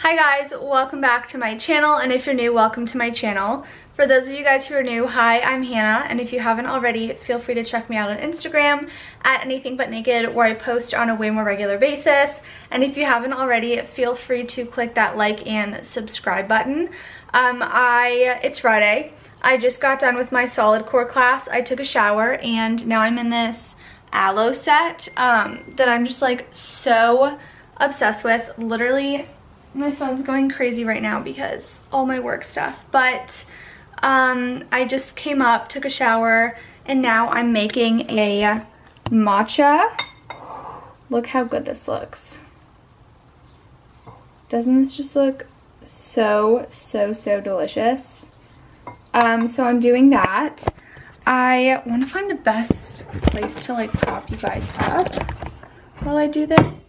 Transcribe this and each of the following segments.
Hi guys, welcome back to my channel, and if you're new, welcome to my channel. For those of you guys who are new, hi, I'm Hannah, and if you haven't already, feel free to check me out on Instagram at anythingbutnaked, where I post on a way more regular basis. And if you haven't already, feel free to click that like and subscribe button. It's Friday. I just got done with my solid core class. I took a shower and now I'm in this aloe set that I'm just like so obsessed with. Literally, my phone's going crazy right now because all my work stuff, but I just came up, took a shower, and now I'm making a matcha. Look how good this looks. Doesn't this just look so delicious? So I'm doing that. I want to find the best place to like prop you guys up while I do this.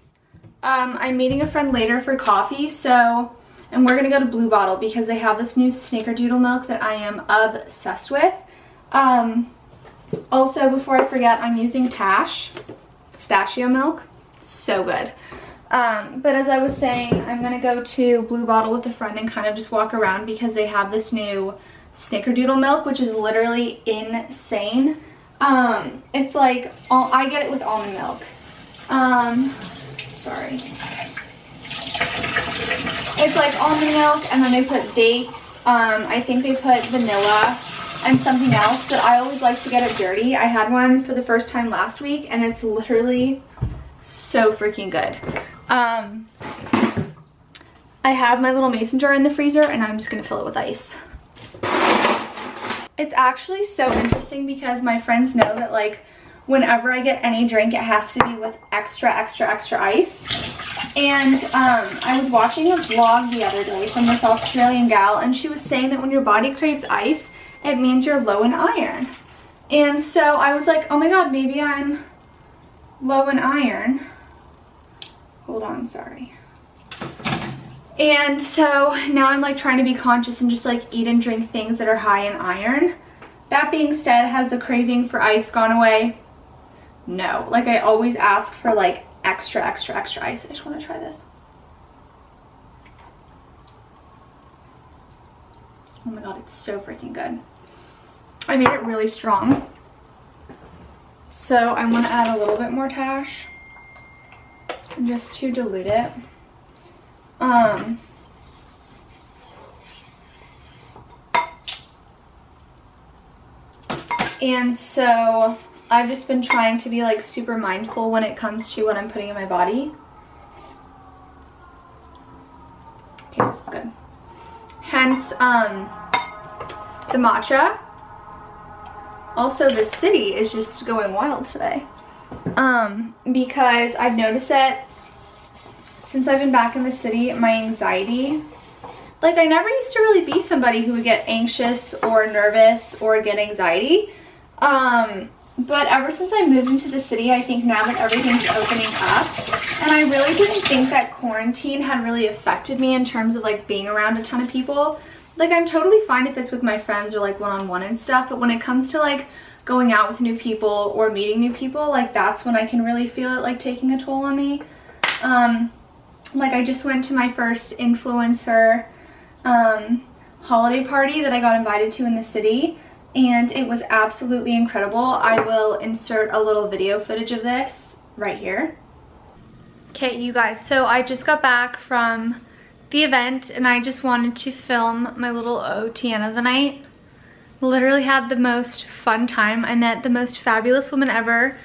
I'm meeting a friend later for coffee, and we're gonna go to Blue Bottle because they have this new snickerdoodle milk that I am obsessed with. Also, before I forget, I'm using pistachio milk. So good. But as I was saying, I'm gonna go to Blue Bottle with a friend and kind of just walk around because they have this new snickerdoodle milk, which is literally insane. It's like, I get it with almond milk. Sorry. It's like almond milk, and then they put dates. I think they put vanilla and something else, but I always like to get it dirty. I had one for the first time last week, and it's literally so freaking good. I have my little mason jar in the freezer, and I'm just gonna fill it with ice. It's actually so interesting because my friends know that like whenever I get any drink, it has to be with extra ice. And I was watching a vlog the other day from this Australian gal, and she was saying that when your body craves ice, it means you're low in iron. And so I was like, oh my god, maybe I'm low in iron. Hold on, sorry. And so now I'm like trying to be conscious and just like eat and drink things that are high in iron. That being said, has the craving for ice gone away? No. Like, I always ask for like extra ice. I just want to try this. Oh my god, it's so freaking good. I made it really strong, so I want to add a little bit more tash just to dilute it. And so I've just been trying to be like super mindful when it comes to what I'm putting in my body. Okay, this is good. Hence, the matcha. Also, the city is just going wild today. Because I've noticed that since I've been back in the city, my anxiety, like I never used to really be somebody who would get anxious or nervous or get anxiety. But ever since I moved into the city, I think now that everything's opening up, and I really didn't think that quarantine had really affected me in terms of like being around a ton of people. Like, I'm totally fine if it's with my friends or like one-on-one and stuff, but when it comes to like going out with new people or meeting new people, like that's when I can really feel it like taking a toll on me. Like I just went to my first influencer holiday party that I got invited to in the city, and it was absolutely incredible. I will insert a little video footage of this right here. Okay, you guys, so I just got back from the event and I just wanted to film my little OTN of the night. Literally had the most fun time. I met the most fabulous woman ever,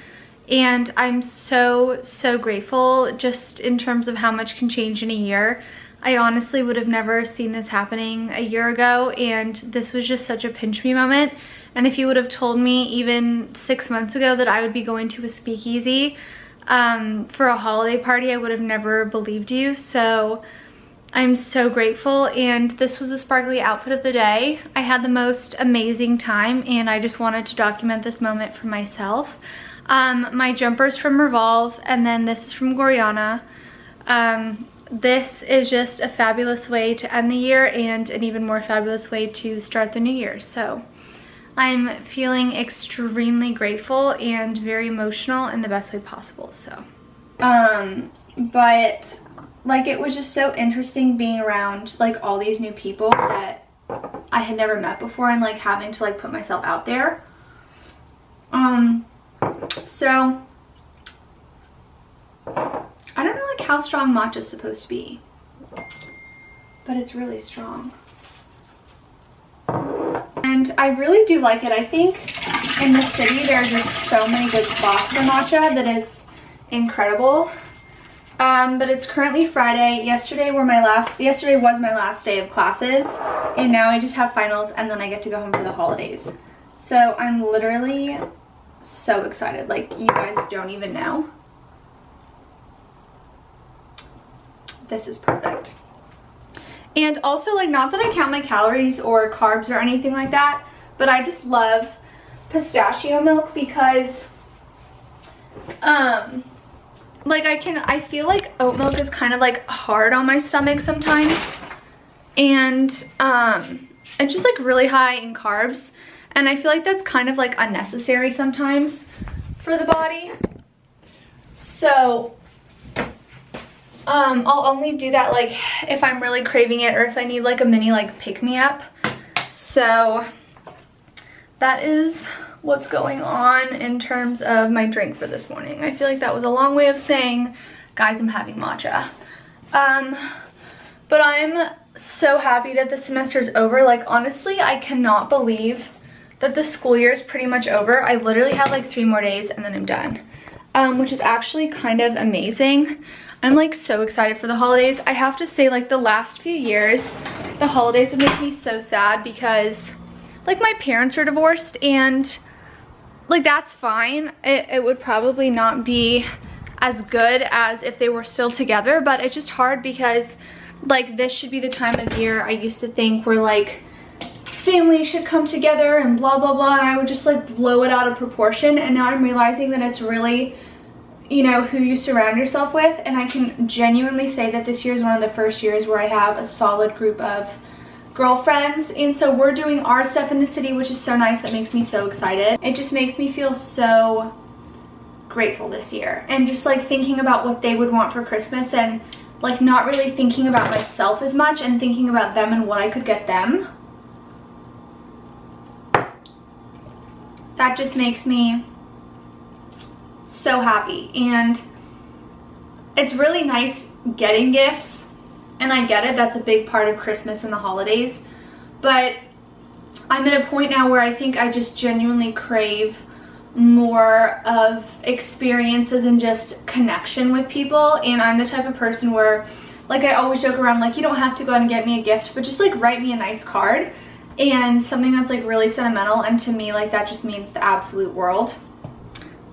and I'm so grateful just in terms of how much can change in a year. I honestly would have never seen this happening a year ago, and this was just such a pinch me moment. And if you would have told me even 6 months ago that I would be going to a speakeasy for a holiday party, I would have never believed you. So I'm so grateful, and this was the sparkly outfit of the day. I had the most amazing time, and I just wanted to document this moment for myself. My jumper's from Revolve, and then this is from Gorjana. This is just a fabulous way to end the year and an even more fabulous way to start the new year. So I'm feeling extremely grateful and very emotional in the best way possible. So but like it was just so interesting being around like all these new people that I had never met before, and like having to like put myself out there. So I don't know like how strong matcha is supposed to be, but it's really strong. And I really do like it. I think in the city there are just so many good spots for matcha that it's incredible. But it's currently Friday. Yesterday was my last day of classes, and now I just have finals, and then I get to go home for the holidays. So I'm literally so excited. Like, you guys don't even know. This is perfect. And also, like, not that I count my calories or carbs or anything like that, but I just love pistachio milk because like I feel like oat milk is kind of like hard on my stomach sometimes, and it's just like really high in carbs, and I feel like that's kind of like unnecessary sometimes for the body. So I'll only do that like if I'm really craving it, or if I need like a mini like pick-me-up. So that is what's going on in terms of my drink for this morning. I feel like that was a long way of saying, guys, I'm having matcha. But I'm so happy that the semester's over. Like, honestly, I cannot believe that the school year is pretty much over. I literally have like 3 more days and then I'm done, which is actually kind of amazing. I'm like so excited for the holidays. I have to say, like, the last few years, the holidays would make me so sad because like my parents are divorced, and like that's fine. It would probably not be as good as if they were still together, but it's just hard because like this should be the time of year I used to think where like family should come together and blah blah blah, and I would just like blow it out of proportion. And now I'm realizing that it's really, you know, who you surround yourself with. And I can genuinely say that this year is one of the first years where I have a solid group of girlfriends, and so we're doing our stuff in the city, which is so nice. That makes me so excited. It just makes me feel so grateful this year, and just like thinking about what they would want for Christmas, and like not really thinking about myself as much and thinking about them and what I could get them. That just makes me so happy. And it's really nice getting gifts, and I get it, that's a big part of Christmas and the holidays, but I'm at a point now where I think I just genuinely crave more of experiences and just connection with people. And I'm the type of person where, like, I always joke around, like, you don't have to go out and get me a gift, but just like write me a nice card and something that's like really sentimental, and to me, like, that just means the absolute world.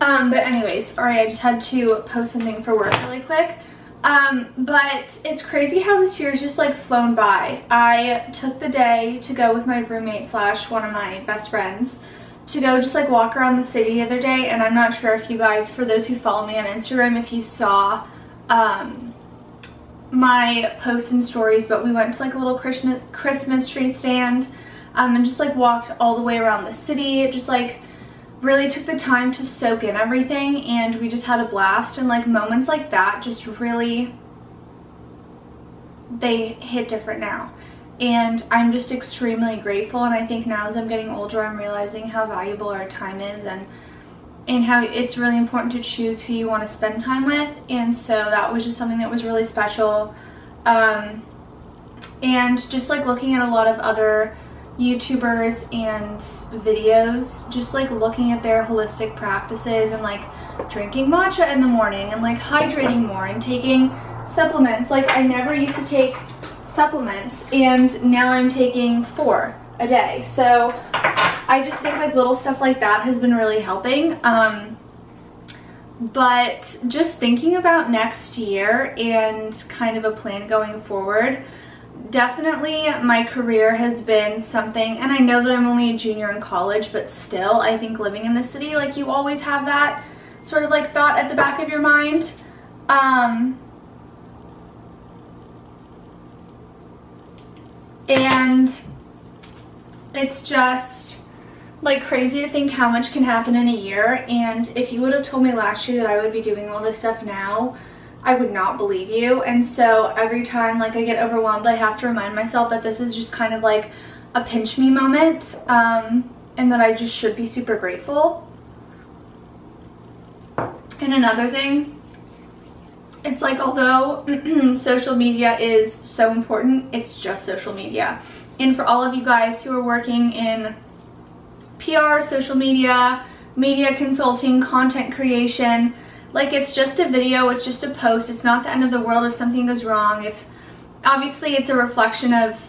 But anyways, sorry, I just had to post something for work really quick. But it's crazy how this year's just like flown by. I took the day to go with my roommate slash one of my best friends to go just like walk around the city the other day, and I'm not sure if you guys, for those who follow me on Instagram, if you saw my posts and stories, but we went to like a little Christmas tree stand and just like walked all the way around the city. Just like really took the time to soak in everything, and we just had a blast. And like moments like that just really, they hit different now, and I'm just extremely grateful. And I think now as I'm getting older, I'm realizing how valuable our time is, and how it's really important to choose who you want to spend time with. And so that was just something that was really special. And just like looking at a lot of other YouTubers and videos, just like looking at their holistic practices, and like drinking matcha in the morning, and like hydrating more, and taking supplements. Like, I never used to take supplements, and now I'm taking 4 a day. So I just think like little stuff like that has been really helping. But just thinking about next year and kind of a plan going forward, definitely my career has been something, and I know that I'm only a junior in college, but still, I think living in the city, like, you always have that sort of like thought at the back of your mind. And it's just like crazy to think how much can happen in a year. And if you would have told me last year that I would be doing all this stuff now, I would not believe you. And so every time like I get overwhelmed, I have to remind myself that this is just kind of like a pinch me moment, and that I just should be super grateful. And another thing, it's like, although social media is so important, it's just social media. And for all of you guys who are working in PR, social media, media consulting, content creation, like, it's just a video, it's just a post, it's not the end of the world if something goes wrong. If obviously it's a reflection of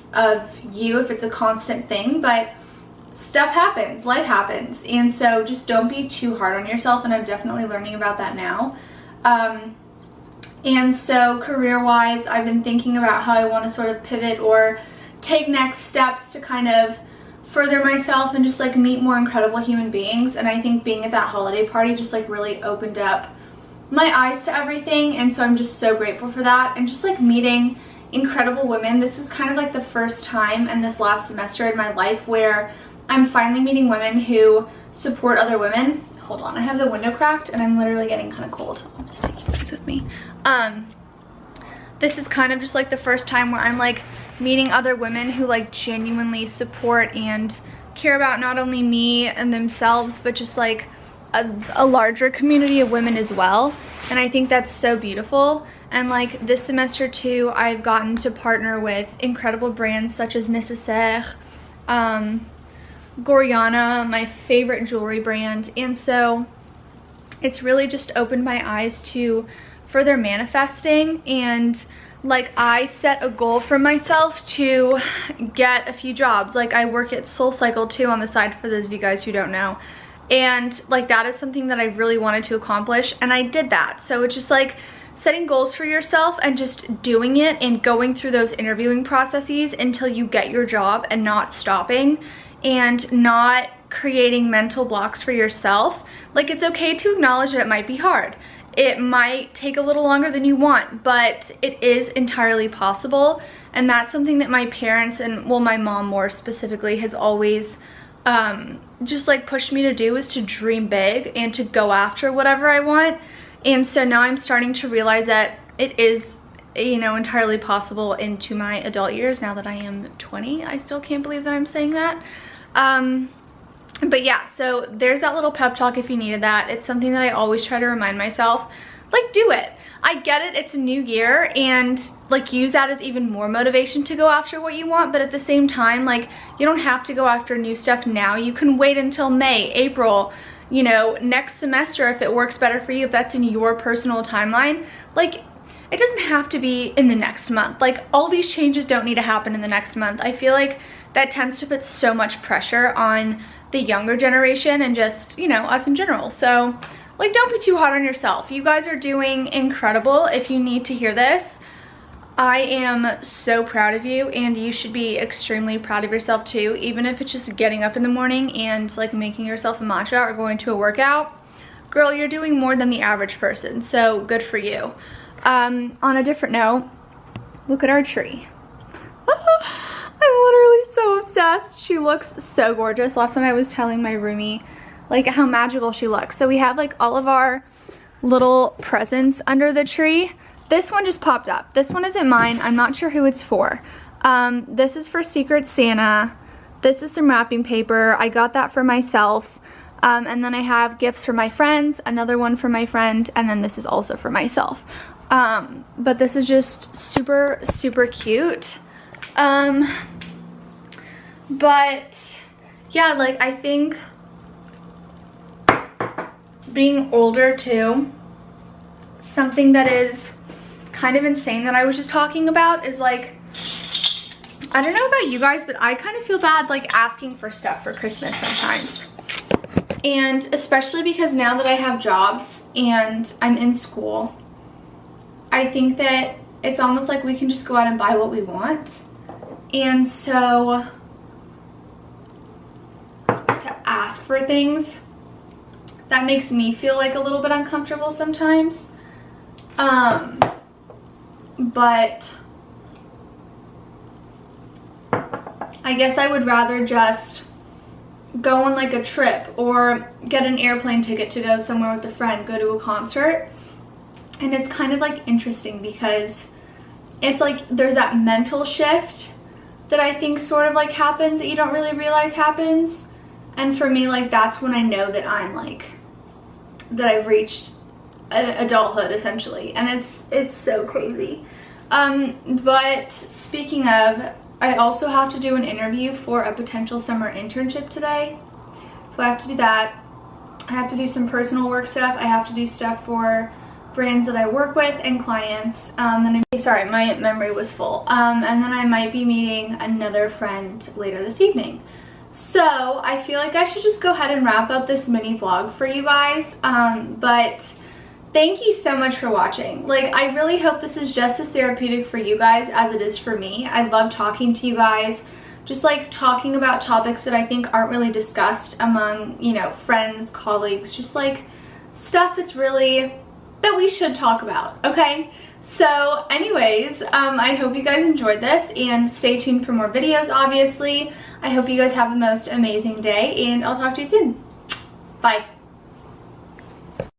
you if it's a constant thing, but stuff happens, life happens, and so just don't be too hard on yourself, and I'm definitely learning about that now. And so career-wise, I've been thinking about how I want to sort of pivot or take next steps to kind of further myself and just like meet more incredible human beings. And I think being at that holiday party just like really opened up my eyes to everything, and so I'm just so grateful for that. And just like meeting incredible women, this was kind of like the first time in this last semester in my life where I'm finally meeting women who support other women. Hold on, I have the window cracked and I'm literally getting kind of cold. I'll just take you guys with me. This is kind of just like the first time where I'm like meeting other women who like genuinely support and care about not only me and themselves, but just like a larger community of women as well. And I think that's so beautiful. And like this semester too, I've gotten to partner with incredible brands such as Nécessaire, Gorjana, my favorite jewelry brand. And so it's really just opened my eyes to further manifesting. And like I set a goal for myself to get a few jobs. Like I work at SoulCycle too on the side, for those of you guys who don't know. And like that is something that I really wanted to accomplish, and I did that. So it's just like setting goals for yourself and just doing it and going through those interviewing processes until you get your job, and not stopping and not creating mental blocks for yourself. Like it's okay to acknowledge that it might be hard. It might take a little longer than you want, but it is entirely possible. And that's something that my parents, and well, my mom more specifically, has always just like pushed me to do, is to dream big and to go after whatever I want. And so now I'm starting to realize that it is, you know, entirely possible into my adult years, now that I am 20. I still can't believe that I'm saying that. But yeah, so there's that little pep talk if you needed that. It's something that I always try to remind myself, like, do it. I get it, it's a new year, and like use that as even more motivation to go after what you want. But at the same time, like, you don't have to go after new stuff now. You can wait until May, April, you know, next semester if it works better for you, if that's in your personal timeline. Like, it doesn't have to be in the next month. Like, all these changes don't need to happen in the next month. I feel like that tends to put so much pressure on the younger generation and just, you know, us in general. So like, don't be too hard on yourself. You guys are doing incredible. If you need to hear this, I am so proud of you, and you should be extremely proud of yourself too, even if it's just getting up in the morning and like making yourself a matcha or going to a workout. Girl, you're doing more than the average person, so good for you. On a different note, look at our tree. I'm literally so obsessed. She looks so gorgeous. Last night I was telling my roomie like how magical she looks. So we have like all of our little presents under the tree. This one just popped up. This one isn't mine. I'm not sure who it's for. This is for Secret Santa. This is some wrapping paper. I got that for myself. And then I have gifts for my friends, another one for my friend, and then this is also for myself. But this is just super, super cute. But yeah, like I think being older too, something that is kind of insane that I was just talking about is like, I don't know about you guys, but I kind of feel bad like asking for stuff for Christmas sometimes. And especially because now that I have jobs and I'm in school, I think that it's almost like we can just go out and buy what we want. And so to ask for things, that makes me feel like a little bit uncomfortable sometimes. But I guess I would rather just go on like a trip or get an airplane ticket to go somewhere with a friend, go to a concert, And it's kind of like interesting because it's like there's that mental shift that I think sort of like happens that you don't really realize happens. And for me, like, that's when I know that I'm like, that I've reached adulthood essentially. And it's so crazy. But speaking of, I also have to do an interview for a potential summer internship today. So I have to do that. I have to do some personal work stuff. I have to do stuff for brands that I work with and clients. Sorry, my memory was full. And then I might be meeting another friend later this evening. So I feel like I should just go ahead and wrap up this mini vlog for you guys. But thank you so much for watching. Like, I really hope this is just as therapeutic for you guys as it is for me. I love talking to you guys, just like talking about topics that I think aren't really discussed among, you know, friends, colleagues, just like stuff that's really, that we should talk about, okay? So anyways, I hope you guys enjoyed this, and stay tuned for more videos, obviously. I hope you guys have the most amazing day, and I'll talk to you soon. Bye.